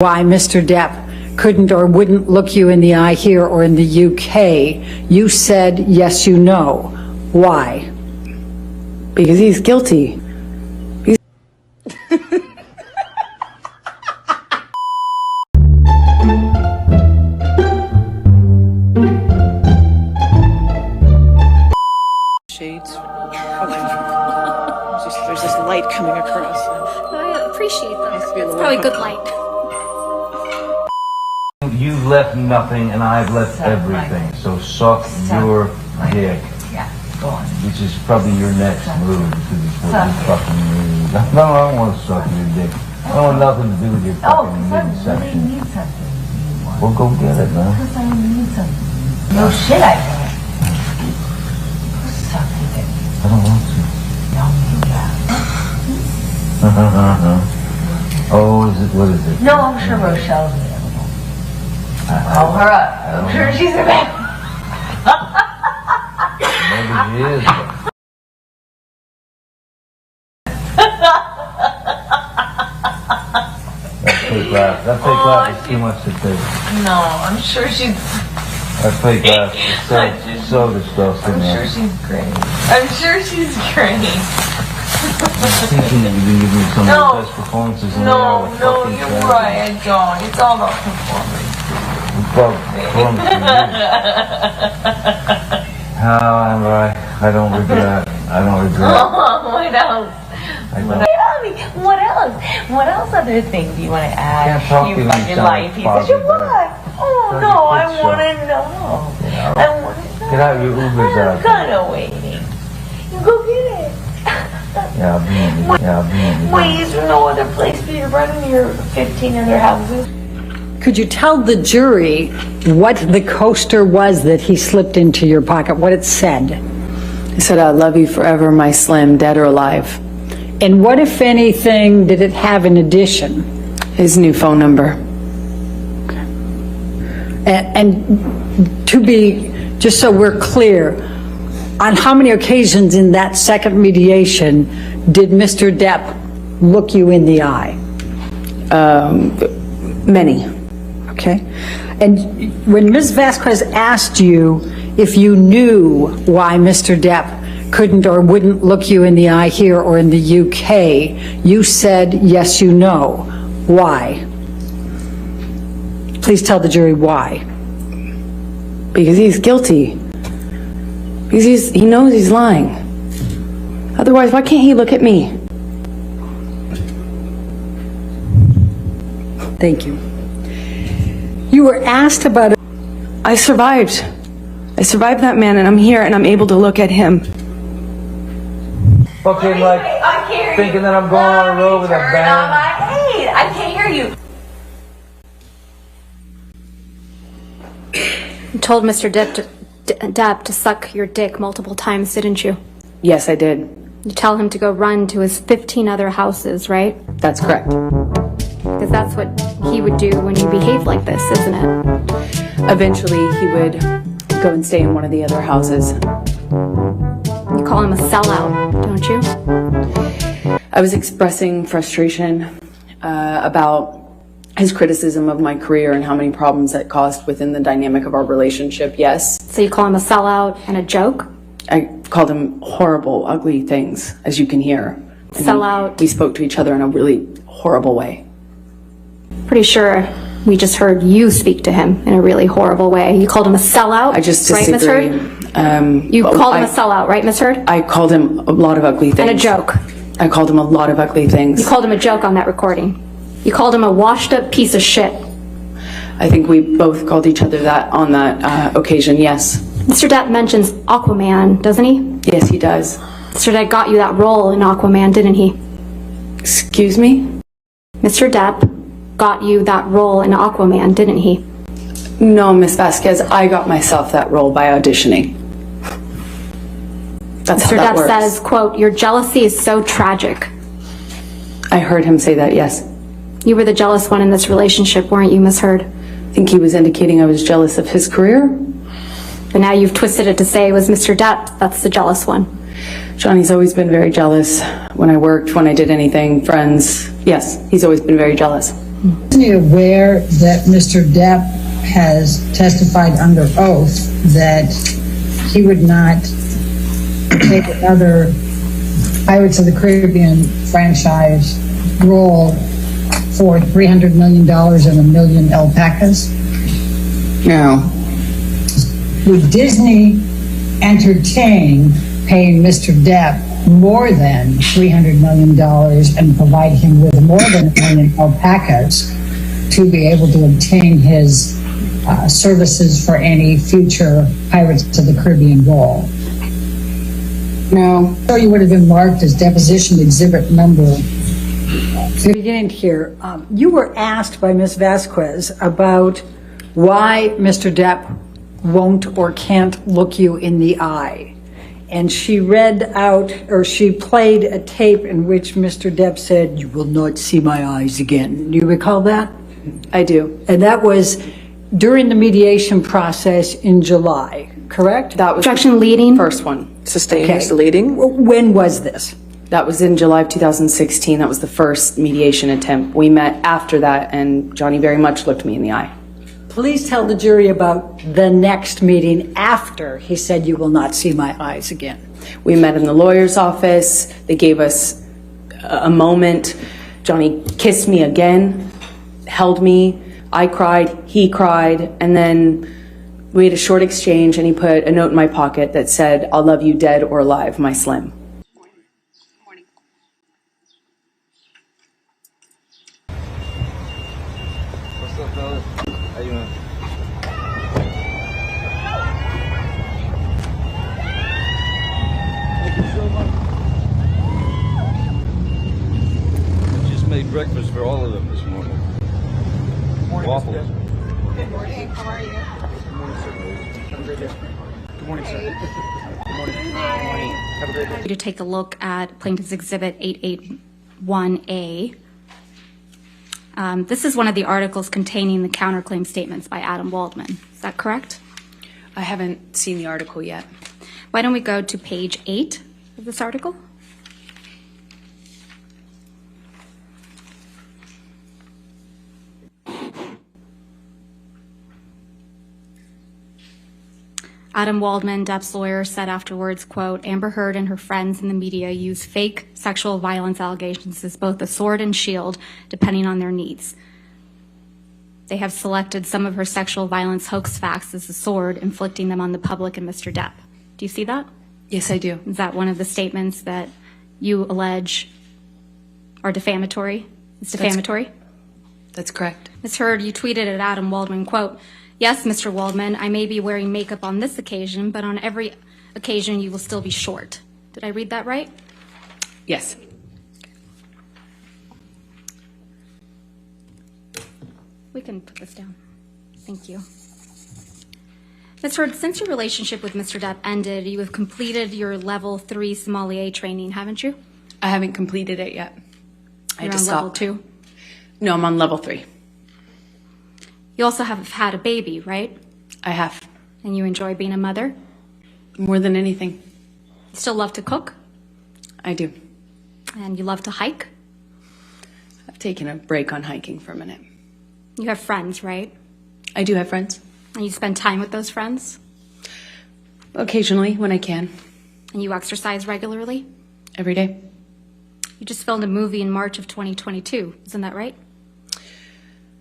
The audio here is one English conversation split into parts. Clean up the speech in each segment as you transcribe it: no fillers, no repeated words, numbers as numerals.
Why Mr. Depp couldn't or wouldn't look you in the eye here or in the UK. You said, yes, you know. Why? Because he's guilty. Shades. Okay. There's this light coming across. I appreciate that. It's probably good light. You've left nothing and I've left everything. So suck your dick. Yeah, go on. Which is probably your next move. Because it's what you fucking need. No, I don't want to suck your dick. I don't want nothing to do with your fucking midsection. Need something. Well, go get it, man. Because I need something. No shit, I can't. Suck your dick. I don't want to. No, yeah. Oh, is it? What is it? No, I'm sure Rochelle's available. Call her up. I'm sure she's available. Maybe she is. That fake laugh is too much to take. No, I'm sure she's... That fake laugh is so disgusting. I'm sure she's great. I'm sure she's great. I'm thinking that you've been giving me some of the best performances in the world. No, you're right, I don't. It's all about performance. I don't regret. Oh, what else? What else? What else other things do you want to add? Can't talk to You you fucking sound lying piece of shit. What? Oh, no, I want to know. I want to know. Get out your Ubers out. I'm kind of waiting. You go get it. Yeah, I'll be in. Wait, is there no other place for you to run in your 15 other houses? Could you tell the jury what the coaster was that he slipped into your pocket, what it said? He said, I love you forever, my Slim, dead or alive. And what, if anything, did it have in addition? His new phone number. And to be, just so we're clear, on how many occasions in that second mediation did Mr. Depp look you in the eye? Many. Okay. And when Ms. Vasquez asked you if you knew why Mr. Depp couldn't or wouldn't look you in the eye here or in the UK, you said, yes, you know. Why? Please tell the jury why. Because he's guilty. Because he knows he's lying. Otherwise, why can't he look at me? Thank you. You were asked about it. I survived. I survived that man, and I'm here, and I'm able to look at him. Fucking like thinking that I'm going on a road with a band. I can't hear you. You told Mr. Depp to suck your dick multiple times, didn't you? Yes, I did. You tell him to go run to his 15 other houses, right? That's correct. Because that's what he would do when you behave like this, isn't it? Eventually, he would go and stay in one of the other houses. You call him a sellout, don't you? I was expressing frustration about his criticism of my career and how many problems that caused within the dynamic of our relationship, yes. So you call him a sellout and a joke? I called him horrible, ugly things, as you can hear. And Sellout. We spoke to each other in a really horrible way. Pretty sure we just heard you speak to him in a really horrible way. You called him a sellout, I just right, Miss disagree. Heard? You called him a sellout, right, Miss Heard? I called him a lot of ugly things. And a joke. I called him a lot of ugly things. You called him a joke on that recording. You called him a washed up piece of shit. I think we both called each other that on that occasion, yes. Mr. Depp mentions Aquaman, doesn't he? Yes, he does. Mr. Depp got you that role in Aquaman, didn't he? Excuse me? Mr. Depp got you that role in Aquaman, didn't he? No, Miss Vasquez, I got myself that role by auditioning. That's how Mr. that Depp works. says, quote, your jealousy is so tragic. I heard him say that, yes. You were the jealous one in this relationship, weren't you, Miss Heard? I think he was indicating I was jealous of his career. But now you've twisted it to say it was Mr. Depp that's the jealous one. Johnny's always been very jealous when I worked, when I did anything, friends. Yes, he's always been very jealous. Isn't he aware that Mr. Depp has testified under oath that he would not take another Pirates of the Caribbean franchise role for $300 million and a million alpacas? No. Would Disney entertain paying Mr. Depp more than $300 million and provide him with more than a million alpacas to be able to obtain his services for any future Pirates of the Caribbean role? No. So you would have been marked as deposition exhibit number. Beginning here, you were asked by Ms. Vasquez about why Mr. Depp won't or can't look you in the eye. And she read out, or she played a tape in which Mr. Depp said, "You will not see my eyes again." Do you recall that? I do. And that was during the mediation process in July, correct? That was Objection leading. first one. Sustained Okay. leading. When was this? That was in July of 2016. That was the first mediation attempt. We met after that, and Johnny very much looked me in the eye. Please tell the jury about the next meeting after he said, "You will not see my eyes again." We met in the lawyer's office. They gave us a moment. Johnny kissed me again, held me. I cried, he cried, and then we had a short exchange, and he put a note in my pocket that said, "I'll love you dead or alive, my Slim." What's up, fellas? How you doing? Thank you so much. I just made breakfast for all of them this morning. Morning, waffles. Good morning. How are you? Good morning, sir. Have a great day. Good morning, sir. Good morning. Good morning. Have a great day. To take a look at Plaintiff's Exhibit 881A. This is one of the articles containing the counterclaim statements by Adam Waldman. Is that correct? I haven't seen the article yet. Why don't we go to page 8 of this article? Adam Waldman, Depp's lawyer, said afterwards, quote, "Amber Heard and her friends in the media use fake sexual violence allegations as both a sword and shield, depending on their needs. They have selected some of her sexual violence hoax facts as a sword, inflicting them on the public and Mr. Depp." Do you see that? Yes, I do. Is that one of the statements that you allege are defamatory? It's defamatory? That's correct. Ms. Heard, you tweeted at Adam Waldman, quote, "Yes, Mr. Waldman, I may be wearing makeup on this occasion, but on every occasion you will still be short." Did I read that right? Yes. We can put this down. Thank you. Ms. Heard, since your relationship with Mr. Depp ended, you have completed your level 3 sommelier training, haven't you? I haven't completed it yet. I You're had on to level stop. 2. No, I'm on level 3. You also have had a baby, right? I have. And you enjoy being a mother? More than anything. You still love to cook? I do. And you love to hike? I've taken a break on hiking for a minute. You have friends, right? I do have friends. And you spend time with those friends? Occasionally, when I can. And you exercise regularly? Every day. You just filmed a movie in March of 2022, isn't that right?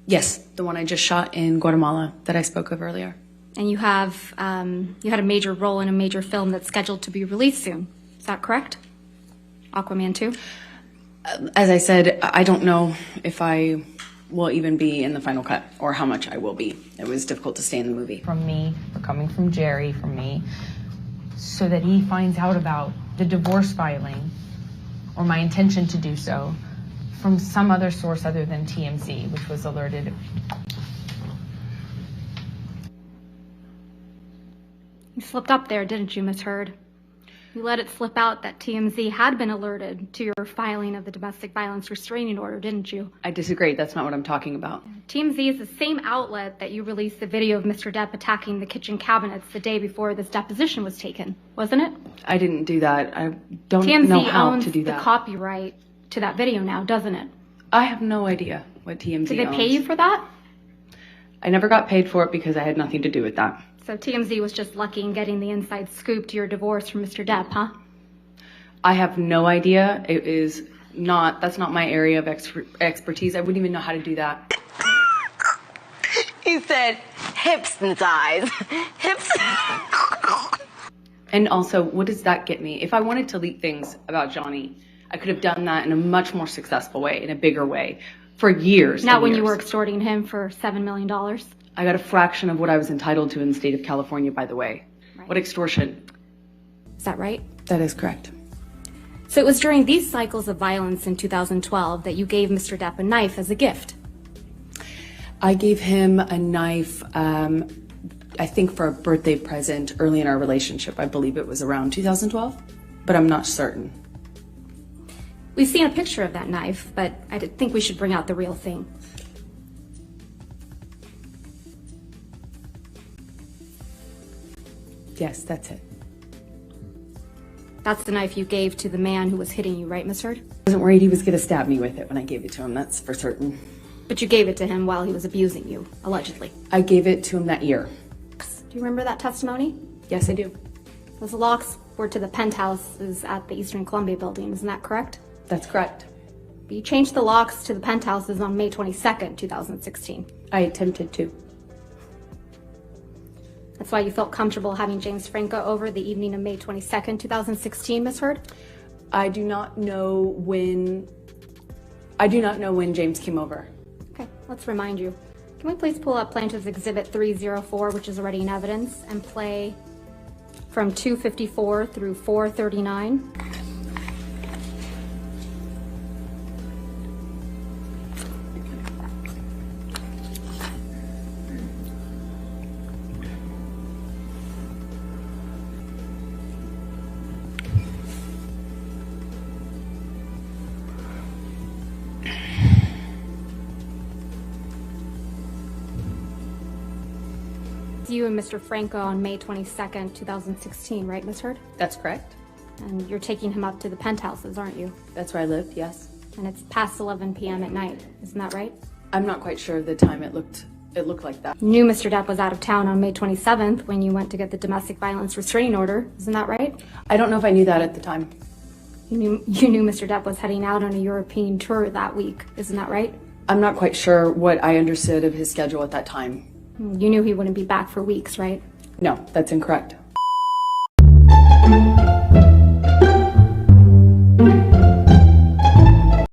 Yes, the one I just shot in Guatemala that I spoke of earlier. And you have you had a major role in a major film that's scheduled to be released soon. Is that correct? Aquaman 2? As I said, I don't know if I will even be in the final cut or how much I will be. It was difficult to stay in the movie. From me, or coming from Jerry, from me, so that he finds out about the divorce filing or my intention to do so from some other source other than TMZ, which was alerted. You slipped up there, didn't you, Ms. Heard? You let it slip out that TMZ had been alerted to your filing of the domestic violence restraining order, didn't you? I disagree. That's not what I'm talking about. TMZ is the same outlet that you released the video of Mr. Depp attacking the kitchen cabinets the day before this deposition was taken, wasn't it? I didn't do that. I don't TMZ know how owns to do the that. copyright to that video now, doesn't it? I have no idea. what TMZ Did they owns. pay you for that? I never got paid for it because I had nothing to do with that. So TMZ was just lucky in getting the inside scoop to your divorce from Mr. Depp, huh? I have no idea. That's not my area of expertise. I wouldn't even know how to do that. He said, hips and thighs. Hips. And also, what does that get me? If I wanted to leak things about Johnny, I could have done that in a much more successful way, in a bigger way, for years. Not and when years. you were extorting him for $7 million. I got a fraction of what I was entitled to in the state of California, by the way. Right. What extortion? Is that right? That is correct. So it was during these cycles of violence in 2012 that you gave Mr. Depp a knife as a gift. I gave him a knife, I think for a birthday present early in our relationship. I believe it was around 2012, but I'm not certain. We've seen a picture of that knife, but I think we should bring out the real thing. Yes, that's it. That's the knife you gave to the man who was hitting you, right, Miss Heard? I wasn't worried he was going to stab me with it when I gave it to him, that's for certain. But you gave it to him while he was abusing you, allegedly. I gave it to him that year. Do you remember that testimony? Yes, I do. Those locks were to the penthouses at the Eastern Columbia building, isn't that correct? That's correct. But you changed the locks to the penthouses on May 22nd, 2016. I attempted to. That's why you felt comfortable having James Franco over the evening of May 22nd, 2016, Miss Heard? I do not know when James came over. Okay, let's remind you. Can we please pull up Plaintiff's Exhibit 304, which is already in evidence, and play from 254 through 439? You and Mr. Franco on May 22nd, 2016, right, Miss Heard? That's correct. And you're taking him up to the penthouses, aren't you? That's where I lived, yes. And it's past 11 p.m. at night, isn't that right? I'm not quite sure of the time it looked like that. You knew Mr. Depp was out of town on May 27th when you went to get the domestic violence restraining order, isn't that right? I don't know if I knew that at the time. You knew Mr. Depp was heading out on a European tour that week, isn't that right? I'm not quite sure what I understood of his schedule at that time. You knew he wouldn't be back for weeks, right? No, that's incorrect.